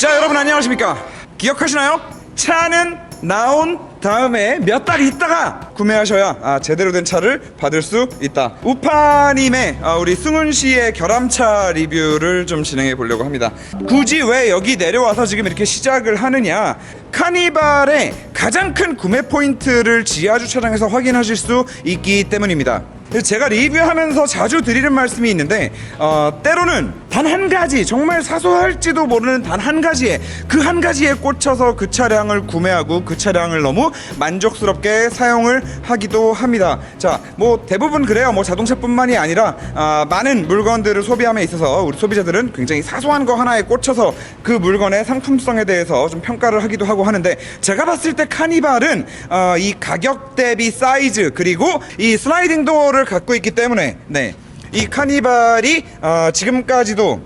자, 여러분 안녕하십니까? 기억하시나요? 차는 나온 다음에 몇 달 있다가 구매하셔야 제대로 된 차를 받을 수 있다. 우파님의 우리 승훈씨의 결함차 리뷰를 좀 진행해 보려고 합니다. 굳이 왜 여기 내려와서 지금 이렇게 시작을 하느냐, 카니발의 가장 큰 구매 포인트를 지하주차장에서 확인하실 수 있기 때문입니다. 제가 리뷰하면서 자주 드리는 말씀이 있는데 때로는 단 한 가지, 정말 사소할지도 모르는 단 한 가지에, 그 한 가지에 꽂혀서 그 차량을 구매하고 그 차량을 너무 만족스럽게 사용을 하기도 합니다. 자, 뭐 대부분 그래요. 뭐 자동차뿐만이 아니라 많은 물건들을 소비함에 있어서 우리 소비자들은 굉장히 사소한 거 하나에 꽂혀서 그 물건의 상품성에 대해서 좀 평가를 하기도 하고 하는데, 제가 봤을 때 카니발은 이 가격 대비 사이즈 그리고 이 슬라이딩 도어를 갖고 있기 때문에 이 카니발이 지금까지도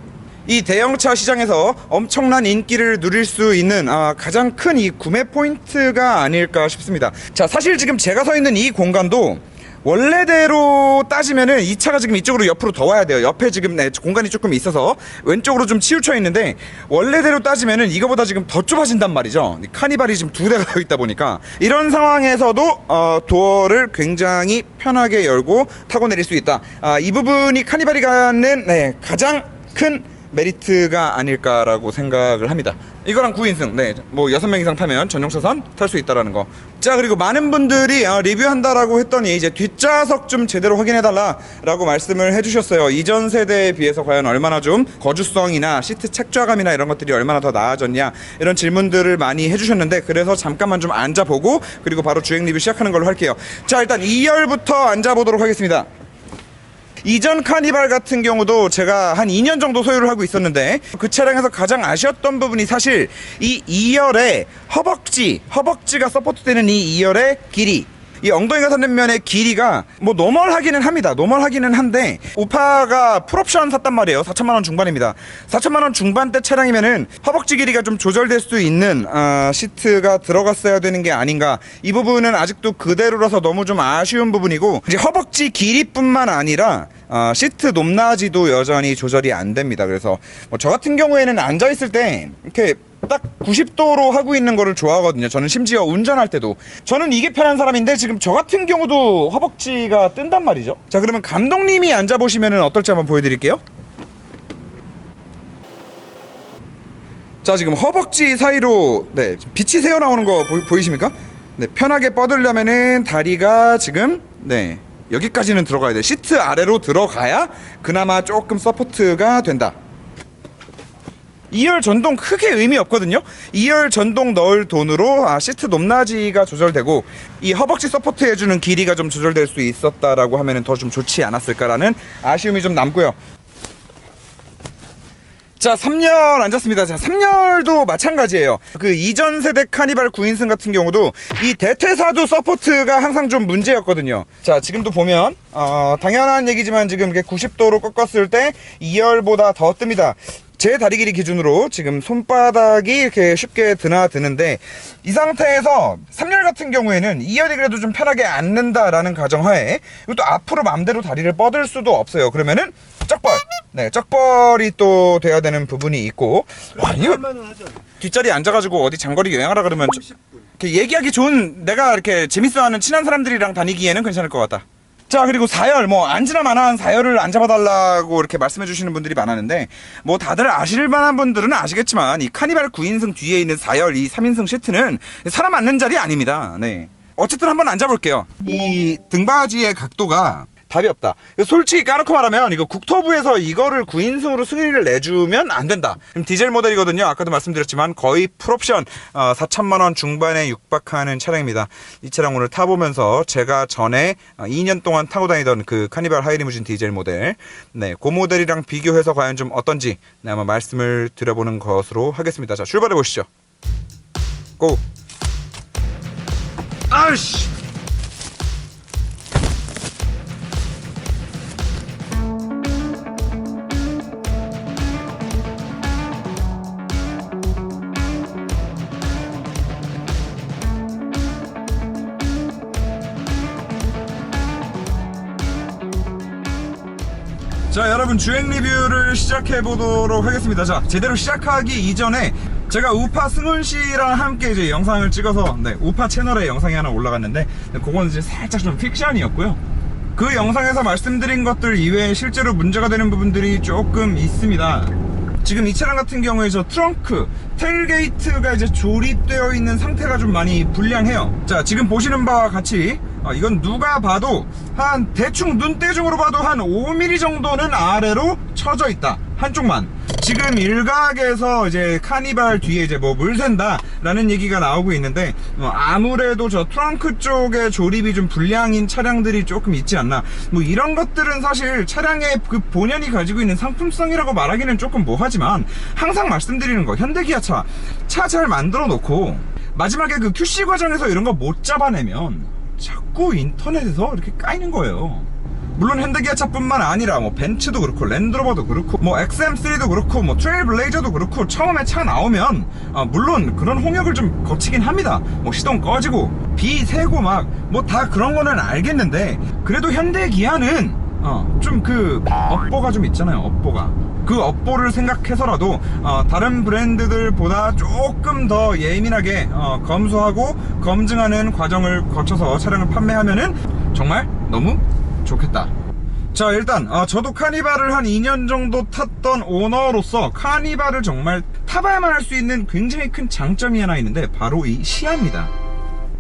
이 대형차 시장에서 엄청난 인기를 누릴 수 있는 가장 큰 이 구매 포인트가 아닐까 싶습니다. 자, 사실 지금 제가 서 있는 이 공간도 원래대로 따지면은 이 차가 지금 이쪽으로 옆으로 더 와야 돼요. 옆에 지금 공간이 조금 있어서 왼쪽으로 좀 치우쳐 있는데, 원래대로 따지면은 이거보다 지금 더 좁아진단 말이죠. 카니발이 지금 두 대가 더 있다 보니까 이런 상황에서도 도어를 굉장히 편하게 열고 타고 내릴 수 있다. 이 부분이 카니발이 갖는 가장 큰 메리트가 아닐까라고 생각을 합니다. 이거랑 9인승, 뭐 6명 이상 타면 전용차선 탈 수 있다라는 거. 자, 그리고 많은 분들이 리뷰한다라고 했더니 이제 뒷좌석 좀 제대로 확인해달라라고 말씀을 해주셨어요. 이전 세대에 비해서 과연 얼마나 좀 거주성이나 시트 착좌감이나 이런 것들이 얼마나 더 나아졌냐, 이런 질문들을 많이 해주셨는데, 그래서 잠깐만 좀 앉아보고 그리고 바로 주행 리뷰 시작하는 걸로 할게요. 자, 일단 2열부터 앉아보도록 하겠습니다. 이전 카니발 같은 경우도 제가 한 2년 정도 소유를 하고 있었는데, 그 차량에서 가장 아쉬웠던 부분이 사실 이 2열의 허벅지가 서포트되는 이 2열의 길이, 이 엉덩이가 닿는 면의 길이가 뭐 노멀하기는 합니다. 노멀하기는 한데, 우파가 풀옵션 샀단 말이에요. 4천만원 중반입니다. 4천만원 중반대 차량이면은 허벅지 길이가 좀 조절될 수 있는 시트가 들어갔어야 되는 게 아닌가. 이 부분은 아직도 그대로라서 너무 좀 아쉬운 부분이고, 이제 허벅지 길이뿐만 아니라 시트 높낮이도 여전히 조절이 안 됩니다. 그래서 뭐 저 같은 경우에는 앉아있을 때 이렇게 딱 90도로 하고 있는 거를 좋아하거든요. 저는 심지어 운전할 때도. 저는 이게 편한 사람인데, 지금 저 같은 경우도 허벅지가 뜬단 말이죠. 자, 그러면 감독님이 앉아보시면 어떨지 한번 보여드릴게요. 자, 지금 허벅지 사이로 빛이 새어나오는 거 보이십니까? 편하게 뻗으려면은 다리가 지금 여기까지는 들어가야 돼. 시트 아래로 들어가야 그나마 조금 서포트가 된다. 2열 전동 크게 의미 없거든요. 2열 전동 넣을 돈으로 시트 높낮이가 조절되고, 이 허벅지 서포트 해주는 길이가 좀 조절될 수 있었다라고 하면은 더 좀 좋지 않았을까라는 아쉬움이 좀 남고요. 자, 3열 앉았습니다. 자, 3열도 마찬가지예요. 그 이전 세대 카니발 9인승 같은 경우도 이 대퇴사두 서포트가 항상 좀 문제였거든요. 자, 지금도 보면 당연한 얘기지만 지금 이렇게 90도로 꺾었을 때 2열보다 더 뜹니다. 제 다리 길이 기준으로 지금 손바닥이 이렇게 쉽게 드나드는데, 이 상태에서 3열 같은 경우에는 2열이 그래도 좀 편하게 앉는다라는 가정하에 이것도 앞으로 맘대로 다리를 뻗을 수도 없어요. 그러면은 쩍벌이 또 돼야 되는 부분이 있고, 이거 뒷자리에 앉아가지고 어디 장거리 여행하라 그러면 이렇게 얘기하기 좋은, 내가 이렇게 재밌어하는 친한 사람들이랑 다니기에는 괜찮을 것 같다. 자, 그리고 4열, 뭐 앉으나 마나 한 4열을 앉아봐달라고 이렇게 말씀해 주시는 분들이 많았는데, 뭐 다들 아실 만한 분들은 아시겠지만 이 카니발 9인승 뒤에 있는 4열 이 3인승 시트는 사람 앉는 자리 아닙니다. 어쨌든 한번 앉아볼게요. 이 등받이의 각도가 답이 없다. 솔직히 까놓고 말하면 이거 국토부에서 이거를 9인승으로 승인을 내주면 안 된다. 디젤 모델이거든요. 아까도 말씀드렸지만 거의 풀옵션 4천만원 중반에 육박하는 차량입니다. 이 차량 오늘 타보면서 제가 전에 2년 동안 타고 다니던 그 카니발 하이리무진 디젤 모델, 그 모델이랑 비교해서 과연 좀 어떤지 한번 말씀을 드려보는 것으로 하겠습니다. 자, 출발해 보시죠. 고! 아이씨! 자, 여러분 주행 리뷰를 시작해 보도록 하겠습니다. 자, 제대로 시작하기 이전에 제가 우파 승훈 씨랑 함께 이제 영상을 찍어서 우파 채널에 영상이 하나 올라갔는데 그건 이제 살짝 좀 픽션이었고요. 그 영상에서 말씀드린 것들 이외에 실제로 문제가 되는 부분들이 조금 있습니다. 지금 이 차량 같은 경우에 저 트렁크, 테일게이트가 이제 조립되어 있는 상태가 좀 많이 불량해요. 자, 지금 보시는 바와 같이 이건 누가 봐도 한 대충 눈대중으로 봐도 한 5mm 정도는 아래로 쳐져 있다. 한쪽만. 지금 일각에서 이제 카니발 뒤에 이제 뭐 물 샌다 라는 얘기가 나오고 있는데 아무래도 저 트렁크 쪽에 조립이 좀 불량인 차량들이 조금 있지 않나. 뭐 이런 것들은 사실 차량의 그 본연이 가지고 있는 상품성이라고 말하기는 조금 뭐하지만 항상 말씀드리는 거, 현대기아차 차 잘 만들어 놓고 마지막에 그 QC 과정에서 이런 거 못 잡아내면 자꾸 인터넷에서 이렇게 까이는 거예요. 물론 현대기아차뿐만 아니라 뭐 벤츠도 그렇고 랜드로버도 그렇고 뭐 XM3도 그렇고 뭐 트레일블레이저도 그렇고 처음에 차 나오면 물론 그런 홍역을 좀 거치긴 합니다. 뭐 시동 꺼지고 비 새고 막 뭐 다 그런 거는 알겠는데 그래도 현대기아는 좀 그 업보가 좀 있잖아요. 업보가 그 업보를 생각해서라도 다른 브랜드들보다 조금 더 예민하게 검수하고 검증하는 과정을 거쳐서 차량을 판매하면은 정말 너무 좋겠다. 자, 일단 저도 카니발을 한 2년 정도 탔던 오너로서 카니발을 정말 타봐야만 할 수 있는 굉장히 큰 장점이 하나 있는데 바로 이 시야입니다.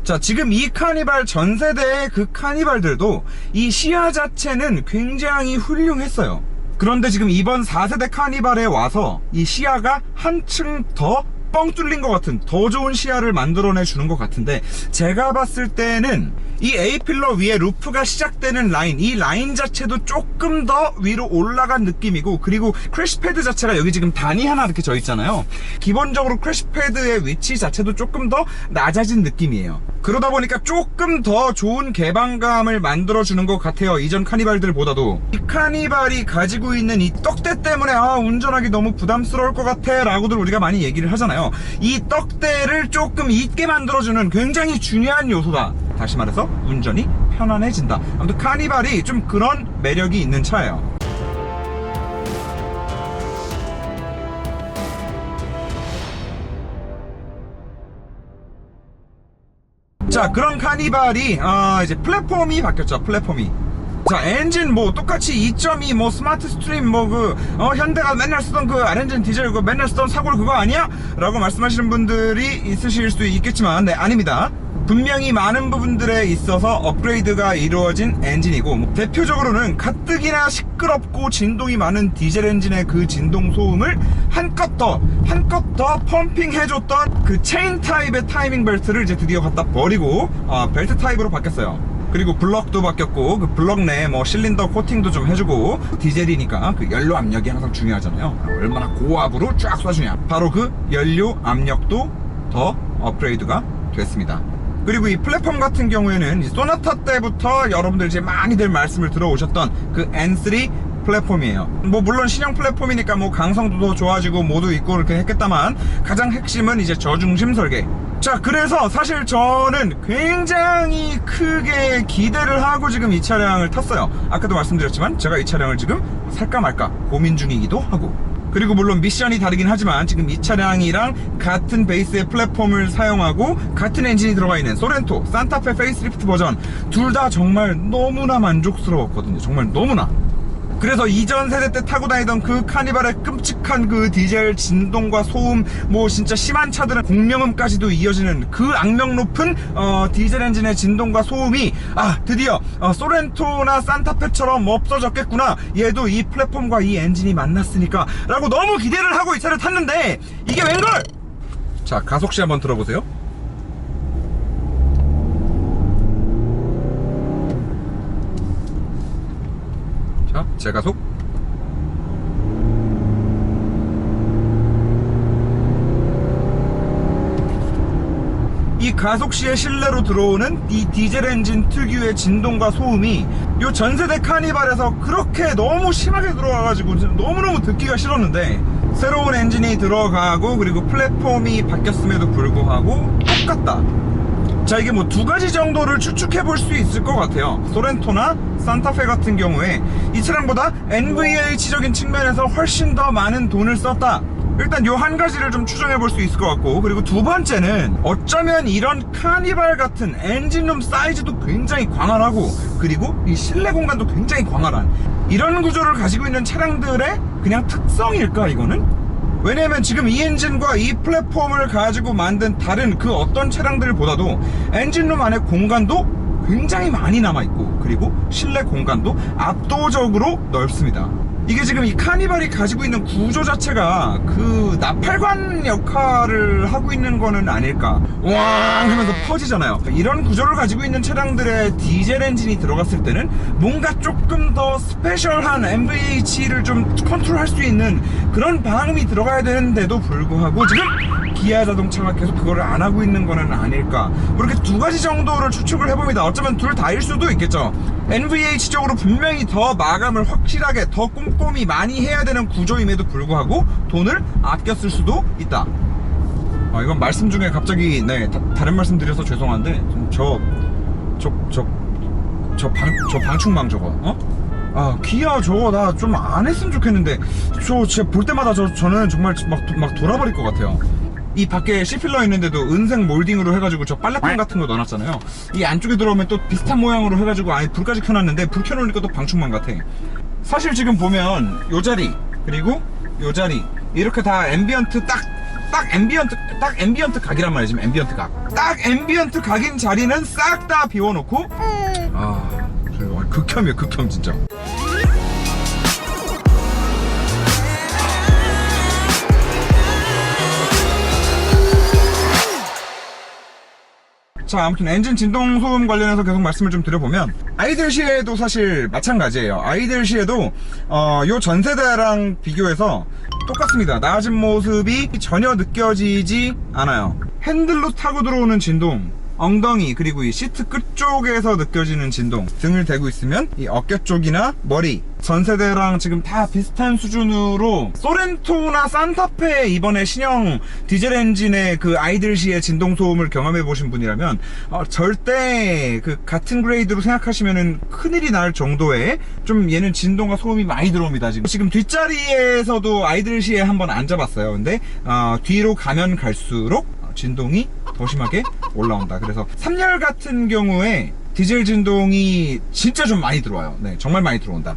자, 지금 이 카니발 전세대의 그 카니발들도 이 시야 자체는 굉장히 훌륭했어요. 그런데 지금 이번 4세대 카니발에 와서 이 시야가 한층 더 뻥 뚫린 것 같은 더 좋은 시야를 만들어내 주는 것 같은데 제가 봤을 때는 이 A필러 위에 루프가 시작되는 라인, 이 라인 자체도 조금 더 위로 올라간 느낌이고 그리고 크래시패드 자체가 여기 지금 단이 하나 이렇게 져 있잖아요. 기본적으로 크래시패드의 위치 자체도 조금 더 낮아진 느낌이에요. 그러다 보니까 조금 더 좋은 개방감을 만들어주는 것 같아요. 이전 카니발들보다도. 이 카니발이 가지고 있는 이 떡대 때문에 운전하기 너무 부담스러울 것 같아 라고들 우리가 많이 얘기를 하잖아요. 이 떡대를 조금 있게 만들어주는 굉장히 중요한 요소다. 다시 말해서 운전이 편안해진다. 아무튼 카니발이 좀 그런 매력이 있는 차예요. 자, 그런 카니발이 이제 플랫폼이 바뀌었죠. 플랫폼이. 자, 엔진 뭐 똑같이 2.2 뭐 스마트 스트림 뭐 현대가 맨날 쓰던 그 R엔진 디젤 그 맨날 쓰던 사골 그거 아니야? 라고 말씀하시는 분들이 있으실 수 있겠지만 아닙니다. 분명히 많은 부분들에 있어서 업그레이드가 이루어진 엔진이고 대표적으로는 가뜩이나 시끄럽고 진동이 많은 디젤 엔진의 그 진동 소음을 한껏 더 펌핑해줬던 그 체인 타입의 타이밍 벨트를 이제 드디어 갖다 버리고 벨트 타입으로 바뀌었어요. 그리고 블럭도 바뀌었고 그 블럭 내에 뭐 실린더 코팅도 좀 해주고 디젤이니까 그 연료 압력이 항상 중요하잖아요. 얼마나 고압으로 쫙 쏴주냐. 바로 그 연료 압력도 더 업그레이드가 됐습니다. 그리고 이 플랫폼 같은 경우에는 이 소나타 때부터 여러분들 이제 많이들 말씀을 들어오셨던 그 N3 플랫폼이에요. 뭐 물론 신형 플랫폼이니까 뭐 강성도 더 좋아지고 모두 있고 이렇게 했겠다만 가장 핵심은 이제 저중심 설계. 자, 그래서 사실 저는 굉장히 크게 기대를 하고 지금 이 차량을 탔어요. 아까도 말씀드렸지만 제가 이 차량을 지금 살까 말까 고민 중이기도 하고. 그리고 물론 미션이 다르긴 하지만 지금 이 차량이랑 같은 베이스의 플랫폼을 사용하고 같은 엔진이 들어가 있는 소렌토, 산타페 페이스리프트 버전 둘 다 정말 너무나 만족스러웠거든요. 정말 너무나. 그래서 이전 세대 때 타고 다니던 그 카니발의 끔찍한 그 디젤 진동과 소음, 뭐 진짜 심한 차들은 공명음까지도 이어지는 그 악명 높은 디젤 엔진의 진동과 소음이 드디어 소렌토나 산타페처럼 없어졌겠구나. 얘도 이 플랫폼과 이 엔진이 만났으니까 라고 너무 기대를 하고 이 차를 탔는데 이게 웬걸? 자, 가속시 한번 들어보세요. 제가속. 이 가속시의 실내로 들어오는 이 디젤 엔진 특유의 진동과 소음이 요 전세대 카니발에서 그렇게 너무 심하게 들어와가지고 너무너무 듣기가 싫었는데 새로운 엔진이 들어가고 그리고 플랫폼이 바뀌었음에도 불구하고 똑같다. 자, 이게 뭐 두 가지 정도를 추측해 볼 수 있을 것 같아요. 소렌토나 산타페 같은 경우에 이 차량보다 NVH적인 측면에서 훨씬 더 많은 돈을 썼다 일단 요 한 가지를 좀 추정해 볼 수 있을 것 같고, 그리고 두 번째는 어쩌면 이런 카니발 같은 엔진룸 사이즈도 굉장히 광활하고, 그리고 이 실내 공간도 굉장히 광활한 이런 구조를 가지고 있는 차량들의 그냥 특성일까 이거는? 왜냐면 지금 이 엔진과 이 플랫폼을 가지고 만든 다른 그 어떤 차량들보다도 엔진룸 안에 공간도 굉장히 많이 남아있고, 그리고 실내 공간도 압도적으로 넓습니다. 이게 지금 이 카니발이 가지고 있는 구조 자체가 그 나팔관 역할을 하고 있는 거는 아닐까, 왕 하면서 퍼지잖아요. 이런 구조를 가지고 있는 차량들의 디젤 엔진이 들어갔을 때는 뭔가 조금 더 스페셜한 MVH를 좀 컨트롤할 수 있는 그런 방음이 들어가야 되는데도 불구하고 지금 기아 자동차가 계속 그거를 안 하고 있는 거는 아닐까, 이렇게 두 가지 정도를 추측을 해봅니다. 어쩌면 둘 다일 수도 있겠죠. NVH적으로 분명히 더 마감을 확실하게 더 꼼꼼히 많이 해야 되는 구조임에도 불구하고 돈을 아껴 쓸 수도 있다. 이건 말씀 중에 갑자기 다른 말씀 드려서 죄송한데 저 방충망 저거 기아 저거 나 좀 안 했으면 좋겠는데, 저 진짜 볼 때마다 저는 정말 막 돌아버릴 것 같아요. 이 밖에 C필러 있는데도 은색 몰딩으로 해가지고 저 빨래판 같은 거 넣어놨잖아요. 이 안쪽에 들어오면 또 비슷한 모양으로 해가지고 아예 불까지 켜놨는데, 불 켜놓으니까 또 방충망 같아. 사실 지금 보면 요 자리 그리고 요 자리 이렇게 다 앰비언트 딱 앰비언트 각이란 말이야. 지금 앰비언트 각, 딱 앰비언트 각인 자리는 싹 다 비워놓고 극혐이에요. 극혐 진짜. 자, 아무튼 엔진 진동 소음 관련해서 계속 말씀을 좀 드려보면, 아이들 시에도 사실 마찬가지예요. 아이들 시에도 요 전세대랑 비교해서 똑같습니다. 낮은 모습이 전혀 느껴지지 않아요. 핸들로 타고 들어오는 진동, 엉덩이 그리고 이 시트 끝쪽에서 느껴지는 진동, 등을 대고 있으면 이 어깨 쪽이나 머리, 전세대랑 지금 다 비슷한 수준으로 소렌토나 산타페 이번에 신형 디젤 엔진의 그 아이들시의 진동 소음을 경험해 보신 분이라면 절대 그 같은 그레이드로 생각하시면은 큰일이 날 정도의 좀 얘는 진동과 소음이 많이 들어옵니다. 지금 뒷자리에서도 아이들시에 한번 앉아봤어요. 근데 뒤로 가면 갈수록 진동이 더 심하게 올라온다. 그래서 3열 같은 경우에 디젤 진동이 진짜 좀 많이 들어와요. 정말 많이 들어온다.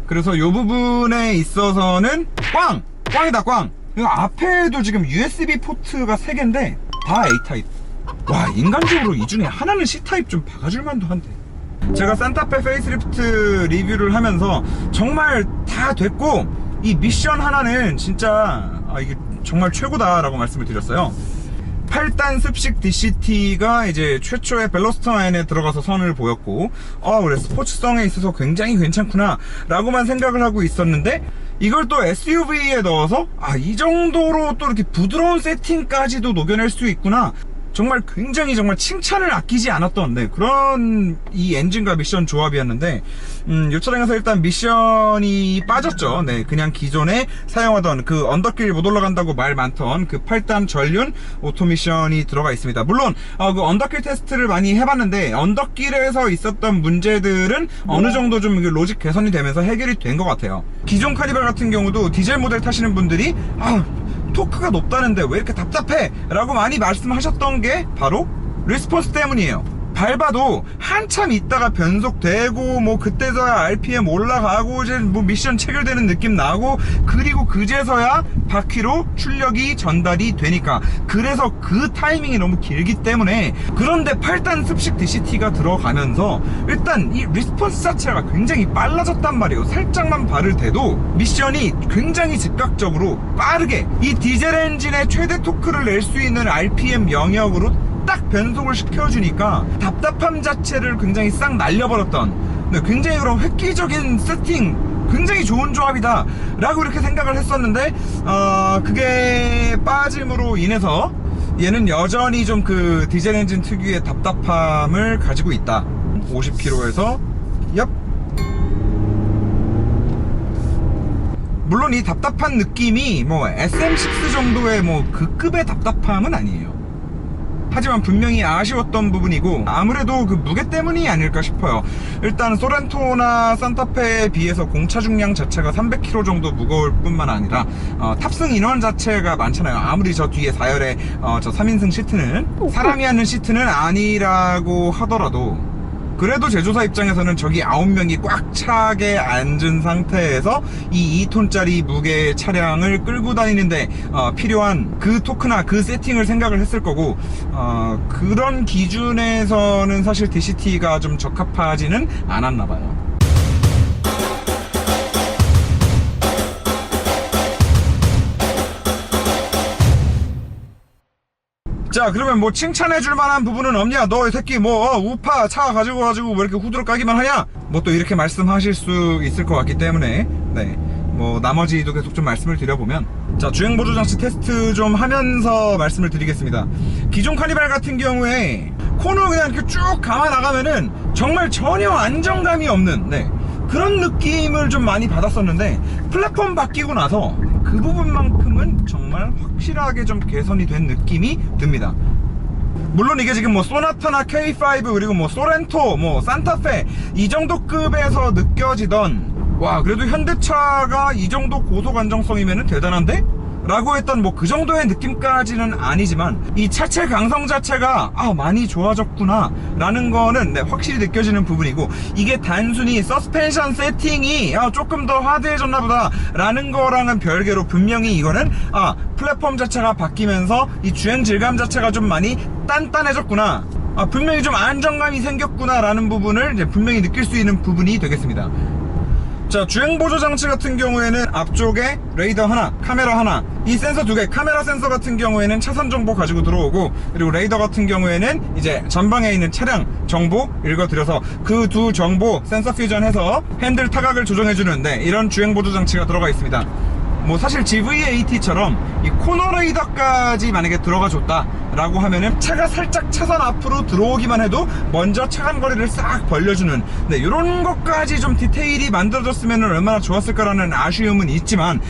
그래서 이 부분에 있어서는 꽝이다. 꽝. 앞에도 지금 USB 포트가 3개인데 다 A타입. 와, 인간적으로 이 중에 하나는 C타입 좀 박아줄 만도 한데. 제가 산타페 페이스리프트 리뷰를 하면서 정말 다 됐고, 이 미션 하나는 진짜 이게 정말 최고다라고 말씀을 드렸어요. 8단 습식 DCT가 이제 최초의 벨로스터N에 들어가서 선을 보였고, 그래 스포츠성에 있어서 굉장히 괜찮구나 라고만 생각을 하고 있었는데, 이걸 또 SUV에 넣어서 이 정도로 또 이렇게 부드러운 세팅까지도 녹여낼 수 있구나, 정말 굉장히 정말 칭찬을 아끼지 않았던 그런 이 엔진과 미션 조합이었는데, 이 차량에서 일단 미션이 빠졌죠. 그냥 기존에 사용하던 그 언덕길 못 올라간다고 말 많던 그 8단 전륜 오토 미션이 들어가 있습니다. 물론 그 언덕길 테스트를 많이 해봤는데, 언덕길에서 있었던 문제들은 어느 정도 좀 로직 개선이 되면서 해결이 된 것 같아요. 기존 카니발 같은 경우도 디젤 모델 타시는 분들이 토크가 높다는데 왜 이렇게 답답해? 라고 많이 말씀하셨던 게 바로 리스폰스 때문이에요. 밟아도 한참 있다가 변속되고 그때서야 RPM 올라가고 이제 미션 체결되는 느낌 나고, 그리고 그제서야 바퀴로 출력이 전달이 되니까, 그래서 그 타이밍이 너무 길기 때문에. 그런데 8단 습식 DCT가 들어가면서 일단 이 리스폰스 자체가 굉장히 빨라졌단 말이에요. 살짝만 발을 대도 미션이 굉장히 즉각적으로 빠르게 이 디젤 엔진의 최대 토크를 낼 수 있는 RPM 영역으로 딱 변속을 시켜주니까 답답함 자체를 굉장히 싹 날려버렸던, 굉장히 그런 획기적인 세팅, 굉장히 좋은 조합이다 라고 이렇게 생각을 했었는데, 그게 빠짐으로 인해서 얘는 여전히 좀 그 디젤 엔진 특유의 답답함을 가지고 있다. 50km에서 물론 이 답답한 느낌이 SM6 정도의 그 급의 답답함은 아니에요. 하지만 분명히 아쉬웠던 부분이고 아무래도 그 무게 때문이 아닐까 싶어요. 일단 소렌토나 산타페에 비해서 공차 중량 자체가 300kg 정도 무거울 뿐만 아니라 탑승 인원 자체가 많잖아요. 아무리 저 뒤에 4열에 저 3인승 시트는 사람이 앉는 시트는 아니라고 하더라도 그래도 제조사 입장에서는 저기 9명이 꽉 차게 앉은 상태에서 이 2톤짜리 무게 차량을 끌고 다니는데 필요한 그 토크나 그 세팅을 생각을 했을 거고 그런 기준에서는 사실 DCT가 좀 적합하지는 않았나 봐요. 자, 그러면 뭐 칭찬해줄 만한 부분은 없냐? 너 이 새끼 뭐 우파 차 가지고 왜 이렇게 후드로 까기만 하냐? 뭐 또 이렇게 말씀하실 수 있을 것 같기 때문에 네, 뭐 나머지도 계속 좀 말씀을 드려보면, 자, 주행보조장치 테스트 좀 하면서 말씀을 드리겠습니다. 기존 카니발 같은 경우에 코너 그냥 이렇게 쭉 감아 나가면은 정말 전혀 안정감이 없는 그런 느낌을 좀 많이 받았었는데, 플랫폼 바뀌고 나서 그 부분만큼은 정말 확실하게 좀 개선이 된 느낌이 듭니다. 물론 이게 지금 뭐 소나타나 K5 그리고 뭐 소렌토, 뭐 산타페 이 정도 급에서 느껴지던 와 그래도 현대차가 이 정도 고속 안정성이면은 대단한데? 라고 했던 뭐 그 정도의 느낌까지는 아니지만 이 차체 강성 자체가 많이 좋아졌구나 라는 거는 확실히 느껴지는 부분이고, 이게 단순히 서스펜션 세팅이 조금 더 하드해졌나 보다 라는 거랑은 별개로 분명히 이거는 플랫폼 자체가 바뀌면서 이 주행 질감 자체가 좀 많이 단단해졌구나, 분명히 좀 안정감이 생겼구나 라는 부분을 이제 분명히 느낄 수 있는 부분이 되겠습니다. 자, 주행보조장치 같은 경우에는 앞쪽에 레이더 하나, 카메라 하나, 이 센서 두 개, 카메라 센서 같은 경우에는 차선 정보 가지고 들어오고, 그리고 레이더 같은 경우에는 이제 전방에 있는 차량 정보 읽어드려서 그 두 정보 센서 퓨전해서 핸들 타각을 조정해주는 이런 주행보조장치가 들어가 있습니다. 뭐 사실 GV80처럼 이 코너 레이더까지 만약에 들어가 줬다 라고 하면은 차가 살짝 차선 앞으로 들어오기만 해도 먼저 차간 거리를 싹 벌려주는 이런 것까지 좀 디테일이 만들어졌으면 얼마나 좋았을까라는 아쉬움은 있지만,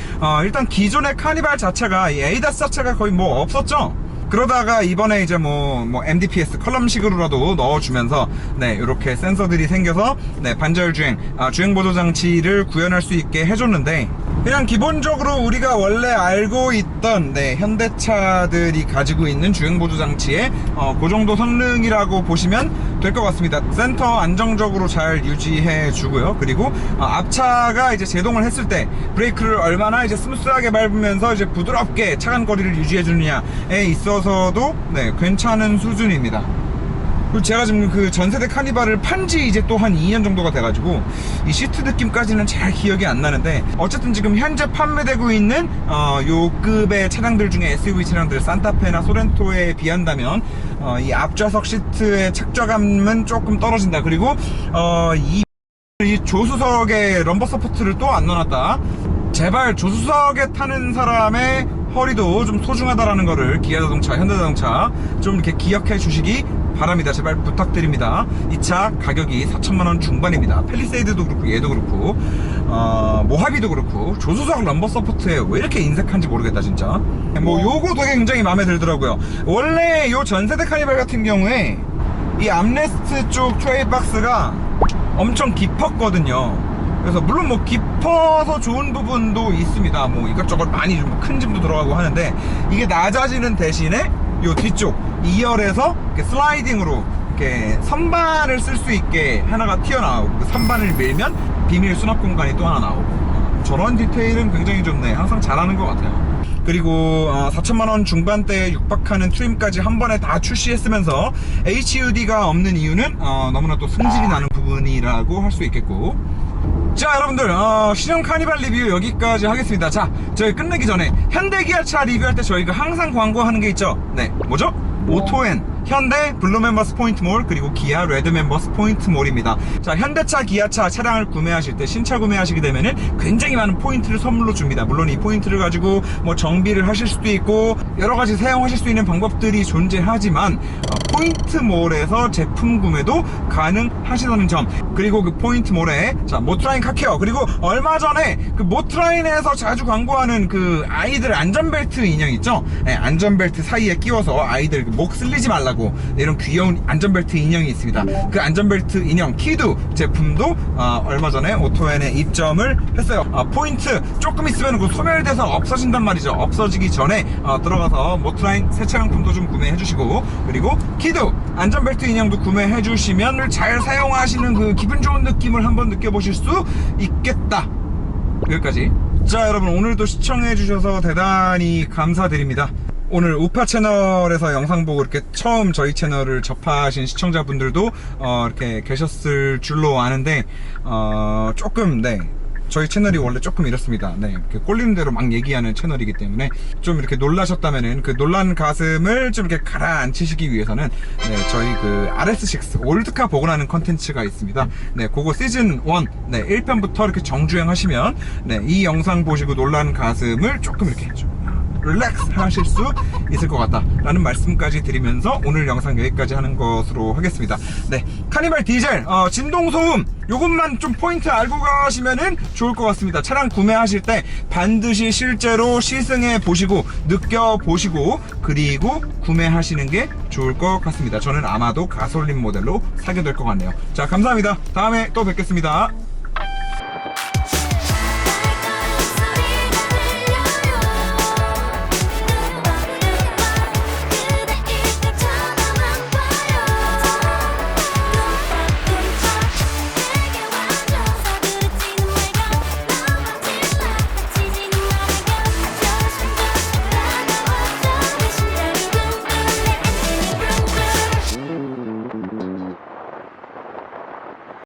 일단 기존의 카니발 자체가 이 ADAS 자체가 거의 뭐 없었죠. 그러다가 이번에 이제 뭐 MDPS 컬럼식으로라도 넣어주면서 이렇게 센서들이 생겨서 반절 주행, 주행보조장치를 구현할 수 있게 해줬는데, 그냥 기본적으로 우리가 원래 알고 있던 현대차들이 가지고 있는 주행보조장치의 그 정도 성능이라고 보시면 될 것 같습니다. 센터 안정적으로 잘 유지해 주고요. 그리고 앞차가 이제 제동을 했을 때 브레이크를 얼마나 이제 스무스하게 밟으면서 이제 부드럽게 차간 거리를 유지해 주느냐에 있어서도 괜찮은 수준입니다. 그리고 제가 지금 그 전세대 카니발을 판지 이제 또 한 2년 정도가 돼가지고 이 시트 느낌까지는 잘 기억이 안 나는데, 어쨌든 지금 현재 판매되고 있는 요 급의 차량들 중에 SUV 차량들 산타페나 소렌토에 비한다면 이 앞좌석 시트의 착좌감은 조금 떨어진다. 그리고 이 조수석에 럼버 서포트를 또 안 넣어놨다. 제발 조수석에 타는 사람의 허리도 좀 소중하다라는 거를 기아자동차, 현대자동차 좀 이렇게 기억해 주시기 바랍니다. 제발 부탁드립니다. 이 차 가격이 4천만원 중반입니다. 팰리세이드도 그렇고 얘도 그렇고 모하비도 그렇고 조수석 럼버 서포트에 왜 이렇게 인색한지 모르겠다 진짜. 뭐 요거 되게 굉장히 마음에 들더라고요. 원래 요 전세대 카니발 같은 경우에 이 암레스트 쪽 트레이 박스가 엄청 깊었거든요. 그래서 물론 뭐 깊어서 좋은 부분도 있습니다. 뭐 이것저것 많이 좀 큰 짐도 들어가고 하는데, 이게 낮아지는 대신에 요 뒤쪽 2열에서 이렇게 슬라이딩으로 이렇게 선반을 쓸 수 있게 하나가 튀어나오고, 그 선반을 밀면 비밀 수납 공간이 또 하나 나오고, 저런 디테일은 굉장히 좋네. 항상 잘하는 것 같아요. 그리고 4천만원 중반대에 육박하는 트림까지 한 번에 다 출시했으면서 HUD가 없는 이유는 너무나 또 승질이 나는 부분이라고 할 수 있겠고. 자, 여러분들 신형 카니발 리뷰 여기까지 하겠습니다. 자, 저희 끝내기 전에 현대기아차 리뷰할 때 저희가 항상 광고하는 게 있죠. 뭐죠? 오토엔, 현대 블루 멤버스 포인트 몰, 그리고 기아 레드 멤버스 포인트 몰입니다. 자, 현대차, 기아차 차량을 구매하실 때, 신차 구매하시게 되면은 굉장히 많은 포인트를 선물로 줍니다. 물론 이 포인트를 가지고 뭐 정비를 하실 수도 있고 여러 가지 사용하실 수 있는 방법들이 존재하지만 포인트몰에서 제품 구매도 가능하시다는 점, 그리고 그 포인트몰에 자 모트라인 카케어, 그리고 얼마 전에 그 모트라인에서 자주 광고하는 그 아이들 안전벨트 인형 있죠? 네, 안전벨트 사이에 끼워서 아이들 목 쓸리지 말라고 이런 귀여운 안전벨트 인형이 있습니다. 그 안전벨트 인형 키두 제품도 얼마 전에 오토엔에 입점을 했어요. 포인트 조금 있으면 그 소멸돼서 없어진단 말이죠. 없어지기 전에 들어가서 모트라인 세차용품도 좀 구매해 주시고, 그리고 키두 안전벨트 인형도 구매해 주시면 잘 사용하시는 그 기분 좋은 느낌을 한번 느껴보실 수 있겠다. 여기까지. 자, 여러분, 오늘도 시청해 주셔서 대단히 감사드립니다. 오늘 우파 채널에서 영상 보고 이렇게 처음 저희 채널을 접하신 시청자분들도 이렇게 계셨을 줄로 아는데 조금 저희 채널이 원래 조금 이렇습니다. 이렇게 꼴리는 대로 막 얘기하는 채널이기 때문에 좀 이렇게 놀라셨다면은 그 놀란 가슴을 좀 이렇게 가라앉히시기 위해서는 저희 그 RS6 올드카 복원하는 컨텐츠가 있습니다. 그거 시즌 1 1편부터 이렇게 정주행 하시면 이 영상 보시고 놀란 가슴을 조금 이렇게 좀 릴렉스 하실 수 있을 것 같다 라는 말씀까지 드리면서 오늘 영상 여기까지 하는 것으로 하겠습니다. 카니발 디젤 진동소음 요것만 좀 포인트 알고 가시면은 좋을 것 같습니다. 차량 구매하실 때 반드시 실제로 시승해 보시고 느껴보시고 그리고 구매하시는 게 좋을 것 같습니다. 저는 아마도 가솔린 모델로 사게 될 것 같네요. 자, 감사합니다. 다음에 또 뵙겠습니다.